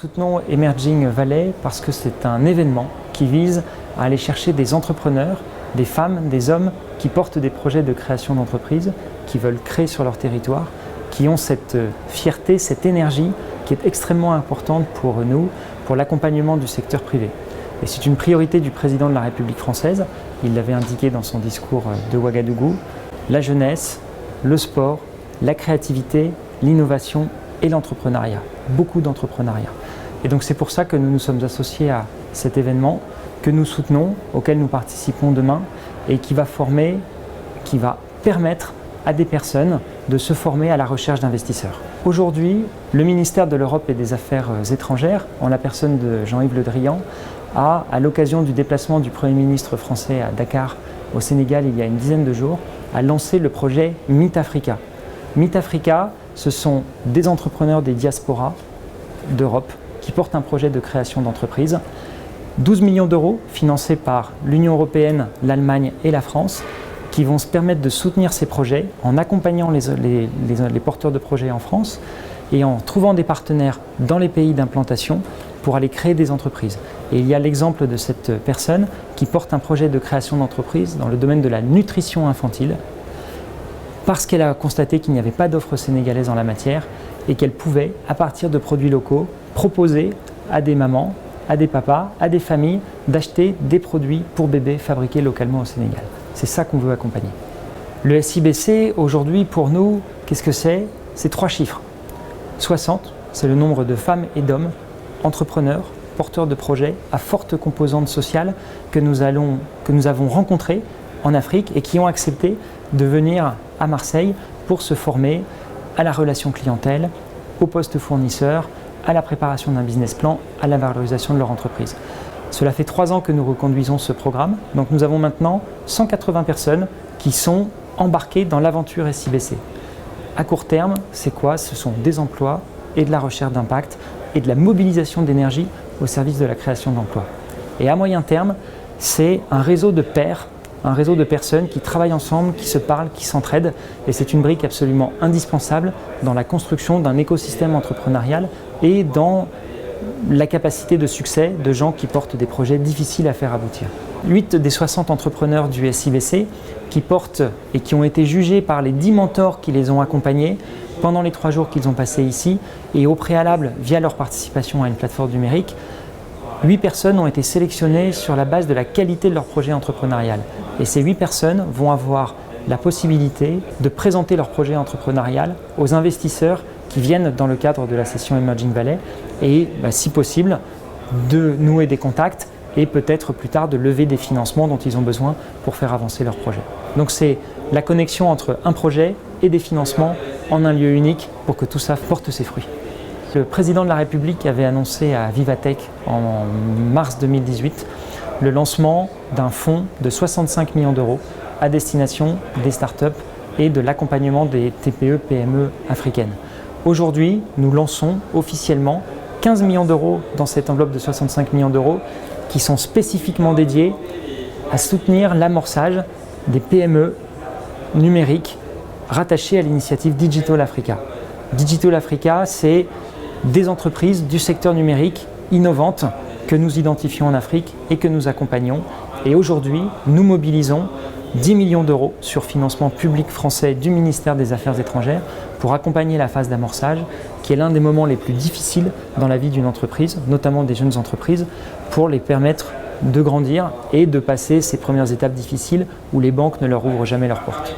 soutenons Emerging Valley parce que c'est un événement qui vise à aller chercher des entrepreneurs, des femmes, des hommes qui portent des projets de création d'entreprise, qui veulent créer sur leur territoire, qui ont cette fierté, cette énergie qui est extrêmement importante pour nous, pour l'accompagnement du secteur privé. Et c'est une priorité du président de la République française, il l'avait indiqué dans son discours de Ouagadougou, la jeunesse, le sport, la créativité, l'innovation et l'entrepreneuriat, beaucoup d'entrepreneuriat. Et donc c'est pour ça que nous nous sommes associés à cet événement que nous soutenons, auquel nous participons demain et qui va permettre à des personnes de se former à la recherche d'investisseurs. Aujourd'hui, le ministère de l'Europe et des Affaires étrangères, en la personne de Jean-Yves Le Drian, a, à l'occasion du déplacement du Premier ministre français à Dakar, au Sénégal, il y a une dizaine de jours, a lancé le projet Meet Africa. Meet Africa, ce sont des entrepreneurs des diasporas d'Europe qui portent un projet de création d'entreprise. 12 millions d'euros financés par l'Union européenne, l'Allemagne et la France qui vont se permettre de soutenir ces projets en accompagnant les porteurs de projets en France et en trouvant des partenaires dans les pays d'implantation pour aller créer des entreprises. Et il y a l'exemple de cette personne qui porte un projet de création d'entreprise dans le domaine de la nutrition infantile parce qu'elle a constaté qu'il n'y avait pas d'offre sénégalaise en la matière et qu'elle pouvait, à partir de produits locaux, proposer à des mamans, à des papas, à des familles d'acheter des produits pour bébés fabriqués localement au Sénégal. C'est ça qu'on veut accompagner. Le SIBC, aujourd'hui, pour nous, qu'est-ce que c'est ? C'est 3 chiffres. 60, c'est le nombre de femmes et d'hommes, entrepreneurs, porteurs de projets à forte composante sociale que nous avons rencontrés en Afrique et qui ont accepté de venir à Marseille pour se former à la relation clientèle, au poste fournisseur, à la préparation d'un business plan, à la valorisation de leur entreprise. Cela fait 3 ans que nous reconduisons ce programme, donc nous avons maintenant 180 personnes qui sont embarquées dans l'aventure SIBC. À court terme, c'est quoi ? Ce sont des emplois et de la recherche d'impact et de la mobilisation d'énergie au service de la création d'emplois. Et à moyen terme, c'est un réseau de pairs, un réseau de personnes qui travaillent ensemble, qui se parlent, qui s'entraident. Et c'est une brique absolument indispensable dans la construction d'un écosystème entrepreneurial et dans la capacité de succès de gens qui portent des projets difficiles à faire aboutir. 8 des 60 entrepreneurs du SIBC qui portent et qui ont été jugés par les 10 mentors qui les ont accompagnés pendant les 3 jours qu'ils ont passés ici et au préalable via leur participation à une plateforme numérique, 8 personnes ont été sélectionnées sur la base de la qualité de leur projet entrepreneurial. Et ces 8 personnes vont avoir la possibilité de présenter leur projet entrepreneurial aux investisseurs qui viennent dans le cadre de la session Emerging Valley et, si possible, de nouer des contacts et peut-être plus tard de lever des financements dont ils ont besoin pour faire avancer leur projet. Donc c'est la connexion entre un projet et des financements en un lieu unique pour que tout ça porte ses fruits. Le président de la République avait annoncé à Vivatech en mars 2018 le lancement d'un fonds de 65 millions d'euros à destination des startups et de l'accompagnement des TPE-PME africaines. Aujourd'hui, nous lançons officiellement 15 millions d'euros dans cette enveloppe de 65 millions d'euros qui sont spécifiquement dédiés à soutenir l'amorçage des PME numériques rattachées à l'initiative Digital Africa. Digital Africa, c'est des entreprises du secteur numérique innovantes que nous identifions en Afrique et que nous accompagnons. Et aujourd'hui, nous mobilisons 10 millions d'euros sur financement public français du ministère des Affaires étrangères pour accompagner la phase d'amorçage, qui est l'un des moments les plus difficiles dans la vie d'une entreprise, notamment des jeunes entreprises, pour les permettre de grandir et de passer ces premières étapes difficiles où les banques ne leur ouvrent jamais leurs portes.